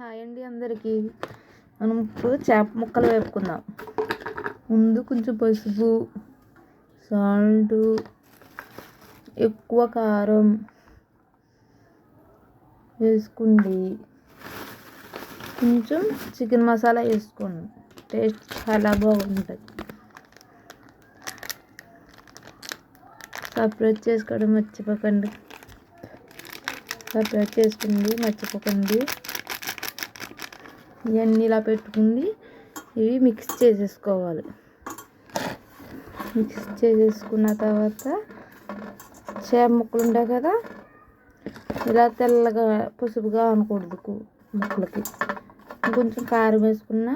Hi అండి అందరికీ. మనం ఇప్పుడు చేప ముక్కలు వేపుకుందాం. ముందు కొంచెం పసుపు, సాల్ట్, ఎక్కువ కారం వేసుకోండి. కొంచెం చికెన్ మసాలా వేసుకోండి, టేస్ట్ చాలా బాగుంటుంది. సపరేట్ చేసుకోవడం మర్చిపోకండి. ఇవన్నీ ఇలా పెట్టుకుని ఇవి మిక్స్ చేసేసుకోవాలి. మిక్స్ చేసేసుకున్న తర్వాత చేప ముక్కలు ఉంటాయి కదా, ఇలా తెల్లగా పసుపుగా అనకూడదు ముక్కలకి. కొంచెం కారం వేసుకున్నా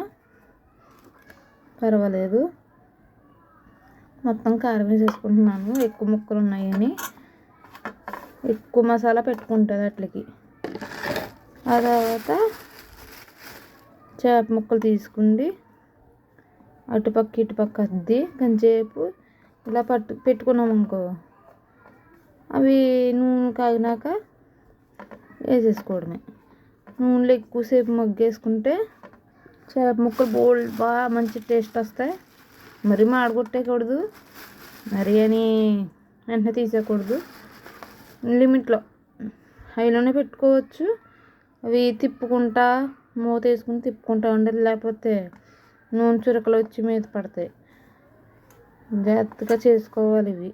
పర్వాలేదు. మొత్తం కారం వేసేసుకుంటున్నాను, ఎక్కువ ముక్కలు ఉన్నాయని. ఎక్కువ మసాలా పెట్టుకుంటుంది అట్లకి. ఆ తర్వాత చేప ముక్కలు తీసుకుండి అటుపక్క ఇటుపక్క అద్ది కొంచెంసేపు ఇలా పెట్టుకున్నాం అనుకో, అవి నూనె కాగినాక వేసేసుకోవడమే. నూనెలో ఎక్కువసేపు మగ్గేసుకుంటే చేప ముక్కలు బాగా మంచి టేస్ట్ వస్తాయి. మరీ మాడగొట్టేయకూడదు, మరీ అని వెంటనే తీసేయకూడదు. లిమిట్లో హైలోనే పెట్టుకోవచ్చు. అవి తిప్పుకుంటా మూత వేసుకుని తిప్పుకుంటా ఉండాలి, లేకపోతే నూనె చురకలు వచ్చి మీద పడతాయి. జాగ్రత్తగా చేసుకోవాలి ఇవి.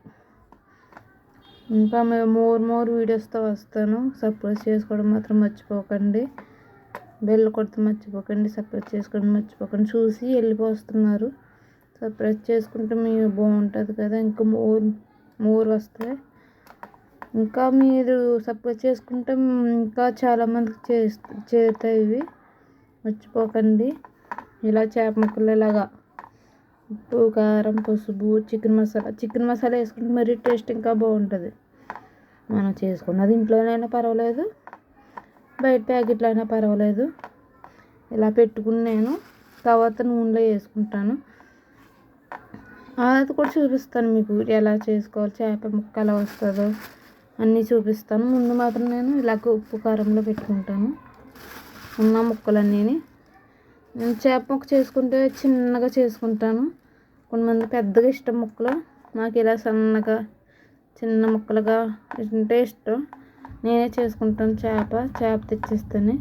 ఇంకా మోర్ వీడియోస్తో వస్తాను. సబ్స్క్రైబ్ చేసుకోవడం మాత్రం మర్చిపోకండి. బెల్ కొడితే మర్చిపోకండి. సబ్స్క్రైబ్ చేసుకోవడం మర్చిపోకండి. చూసి వెళ్ళిపోతున్నారు. సబ్స్క్రైబ్ చేసుకుంటే మీకు బాగుంటుంది కదా, ఇంకా మోర్ వస్తాయి. ఇంకా మీరు సబ్స్క్రైబ్ చేసుకుంటే ఇంకా చాలామందికి చేరుతాయి ఇవి. మర్చిపోకండి. ఇలా చేప ముక్కలు ఇలాగా ఉప్పు, కారం, పసుపు, చికెన్ మసాలా వేసుకుంటే మరీ టేస్ట్ ఇంకా బాగుంటుంది. మనం చేసుకున్నది ఇంట్లోనైనా పర్వాలేదు, బయట ప్యాకెట్లో అయినా పర్వాలేదు. ఇలా పెట్టుకుని నేను తర్వాత నూనెలో వేసుకుంటాను. అది కూడా చూపిస్తాను మీకు ఎలా చేసుకోవాలి, చేప ముక్క ఎలా వస్తుందో అన్నీ చూపిస్తాను. ముందు మాత్రం నేను ఇలాగ ఉప్పు కారంలో పెట్టుకుంటాను ఉన్న ముక్కలన్నీ. నేను చేప ముక్క చేసుకుంటే చిన్నగా చేసుకుంటాను. కొంతమంది పెద్దగా ఇష్టం ముక్కలు, నాకు ఇలా సన్నగా చిన్న ముక్కలుగా అంటే ఇష్టం. నేనే చేసుకుంటాను. చేప తెచ్చిస్తేనే.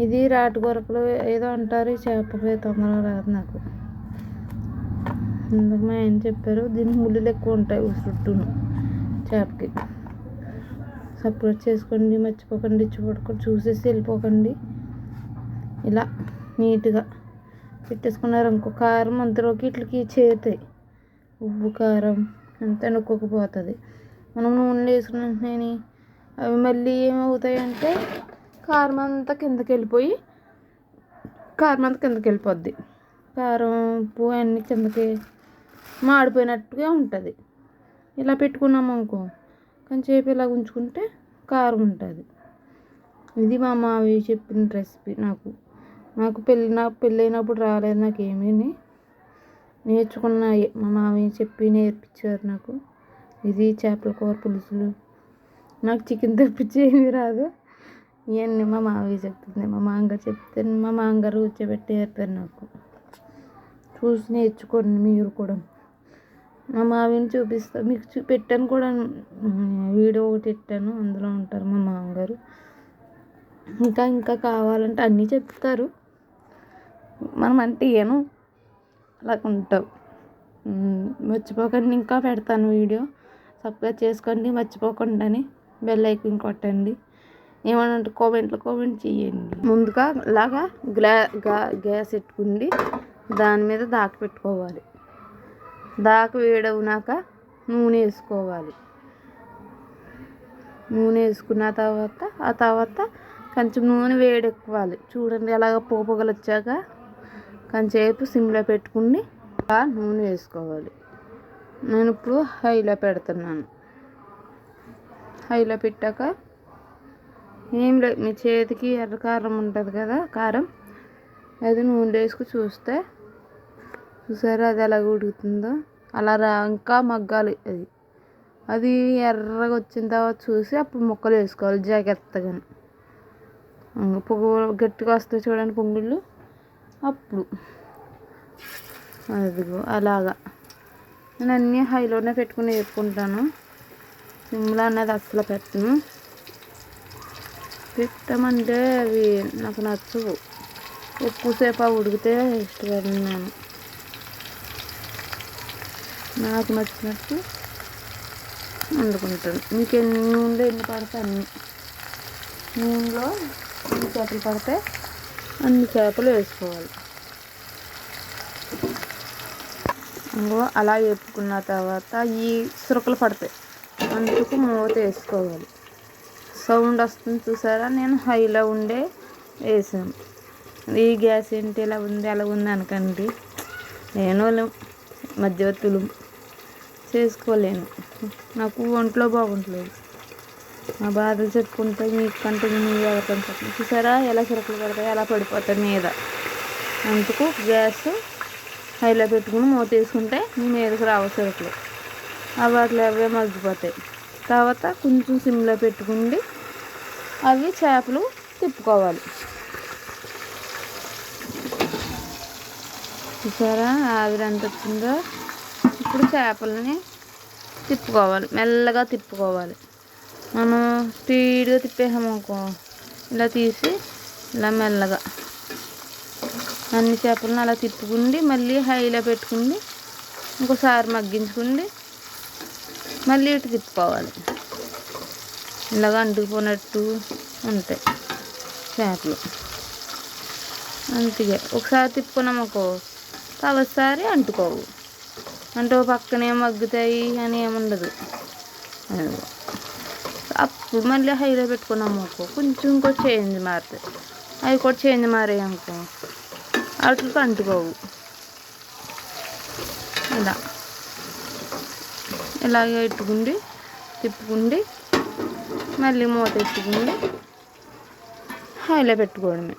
ఇది రాటి కొరకలు ఏదో అంటారు. ఈ చేప తొందరగా రాదు నాకు. ఇందుకు మా ఆయన చెప్పారు, దీనికి ముళ్ళులు ఎక్కువ ఉంటాయి చుట్టూను చేపకి. సపరేట్ చేసుకోండి, మర్చిపోకండి. చూసేసి వెళ్ళిపోకండి. ఇలా నీట్గా పెట్టేసుకున్నారు అనుకో, కారం అంతలోకి ఇట్లకి చేరుతాయి. ఉప్పు కారం అంతా నొక్కుపోతుంది. మనం నూనెలో వేసుకున్న వెంటనే అవి మళ్ళీ ఏమవుతాయంటే కారం అంతా కిందకి వెళ్ళిపోద్ది. కారం ఉప్పు అన్నీ కిందకి మాడిపోయినట్టుగా ఉంటుంది. ఇలా పెట్టుకున్నాము అనుకో, కొంచెంసేపు ఇలా ఉంచుకుంటే కారం ఉంటుంది. ఇది మా మావయ్య చెప్పిన రెసిపీ. నాకు పెళ్ళైనప్పుడు రాలేదు, నాకు ఏమీ నేర్చుకున్నాయి. మా మావయ్య చెప్పి నేర్పించారు నాకు. ఇది చేపల కూర పులుసులు. నాకు చికెన్ తప్పించి ఏమీ రాదు. ఇవన్నీ మా మావయ్య చెప్తుంది, మా మామగారు చెప్తే మా మామగారు కూర్చోబెట్టి నేర్పారు నాకు. చూసి నేర్చుకోండి మీరు కూడా. మా మావయ్యని చూపిస్తా మీకు పెట్టాను కూడా, వీడియో ఒకటి పెట్టాను, అందులో ఉంటారు మా మామగారు. ఇంకా కావాలంటే అన్నీ చెప్తారు. మనం అంటే ఏను అలాగ ఉంటాం. మర్చిపోకండి, ఇంకా పెడతాను వీడియో. సబ్స్క్రైబ్ చేసుకోండి మర్చిపోకుండా అని. బెల్ ఐకాన్ కొట్టండి. ఏమైనా ఉంటే కామెంట్ చేయండి. ముందుగా ఇలాగా గ్యాస్ పెట్టుకుండి దాని మీద దాకా పెట్టుకోవాలి. దాకా వేడవునాక నూనె వేసుకోవాలి. నూనె వేసుకున్న తర్వాత కొంచెం నూనె వేడెక్కాలి. చూడండి అలాగ పొగలు వచ్చాక కొంచెంసేపు సిమ్లో పెట్టుకుని నూనె వేసుకోవాలి. నేను ఇప్పుడు హైలో పెడుతున్నాను. హైలో పెట్టాక ఏం లేదు, మీ చేతికి ఎర్ర కారం ఉంటుంది కదా, కారం అది నూనెలో వేసుకు చూసారా అది ఎలాగ ఉడుకుతుందో. అలా ఇంకా మగ్గాలి. అది ఎర్రగా వచ్చిన తర్వాత చూసి అప్పుడు ముక్కలు వేసుకోవాలి జాగ్రత్తగా. పొగ గట్టిగా వస్తాయి చూడండి పొంగుళ్ళు, అప్పుడు అదిగో అలాగా నేను అన్నీ హైలోనే పెట్టుకుని వేపుకుంటాను. సిమ్లో అనేది అస్సలు పెట్టను. పెట్టమంటే అవి నాకు నచ్చవు. ఎక్కువసేపు అవి ఉడికితే ఇష్టపడను నేను. నాకు నచ్చినట్టు వండుకుంటాను. మీకు నూనెలో ఎన్ని పడితే అన్ని, నూనెలో ఎన్ని చేపలు పడితే అన్ని చేపలు వేసుకోవాలి. అలా వేపుకున్న తర్వాత ఈ సురకలు పడతాయి, అందుకు మూత వేసుకోవాలి. సౌండ్ వస్తుంది చూసారా, నేను హైలో ఉండే వేసాను. ఈ గ్యాస్ ఏంటి ఇలా ఉంది అలా ఉంది అనకండి, నేను మధ్యవర్తులు చేసుకోలేను, నాకు ఒంట్లో బాగుంటలేదు. మా బాధలు చెప్పుకుంటే మీకు కంటిన్యూ ఎవరికని చెప్పండి. చూసారా ఎలా చిరకలు పడతాయి, అలా పడిపోతాయి మీద. అందుకు గ్యాస్ హైలో పెట్టుకుని మూత వేసుకుంటే మీ మీదకి రావు చిరకలు. అవి అట్లా అవే మగ్గిపోతాయి. తర్వాత కొంచెం సిమ్లో పెట్టుకుండి అవి చేపలు తిప్పుకోవాలి. చూసారా ఆవిరి ఎంత వచ్చిందో. ఇప్పుడు చేపలని తిప్పుకోవాలి, మెల్లగా తిప్పుకోవాలి. మనం స్పీడ్గా తిప్పేసామనుకో, ఇలా తీసి ఇలా మెల్లగా అన్ని చేపలను అలా తిప్పుకుండి మళ్ళీ హైలో పెట్టుకుండి ఇంకోసారి మగ్గించుకుండి మళ్ళీ ఇటు తిప్పుకోవాలి. ఇలాగ అంటుకుపోయినట్టు ఉంటాయి చేపలు. అంతే ఒకసారి తిప్పుకున్నామనుకో తలసారి అంటుకోవు. అంటే పక్కనే మగ్గుతాయి అని ఏముండదు. అప్పుడు మళ్ళీ హైలో పెట్టుకున్నాము అనుకో కొంచెం ఇంకో చేంజ్ మారుతాయి. అవి కూడా చేంజ్ మారాయి అనుకో వాటికి అంటుకోవు. ఇలాగే పెట్టుకుండి తిప్పుకుండి మళ్ళీ మూత పెట్టుకుండి హైలో పెట్టుకోవడమే.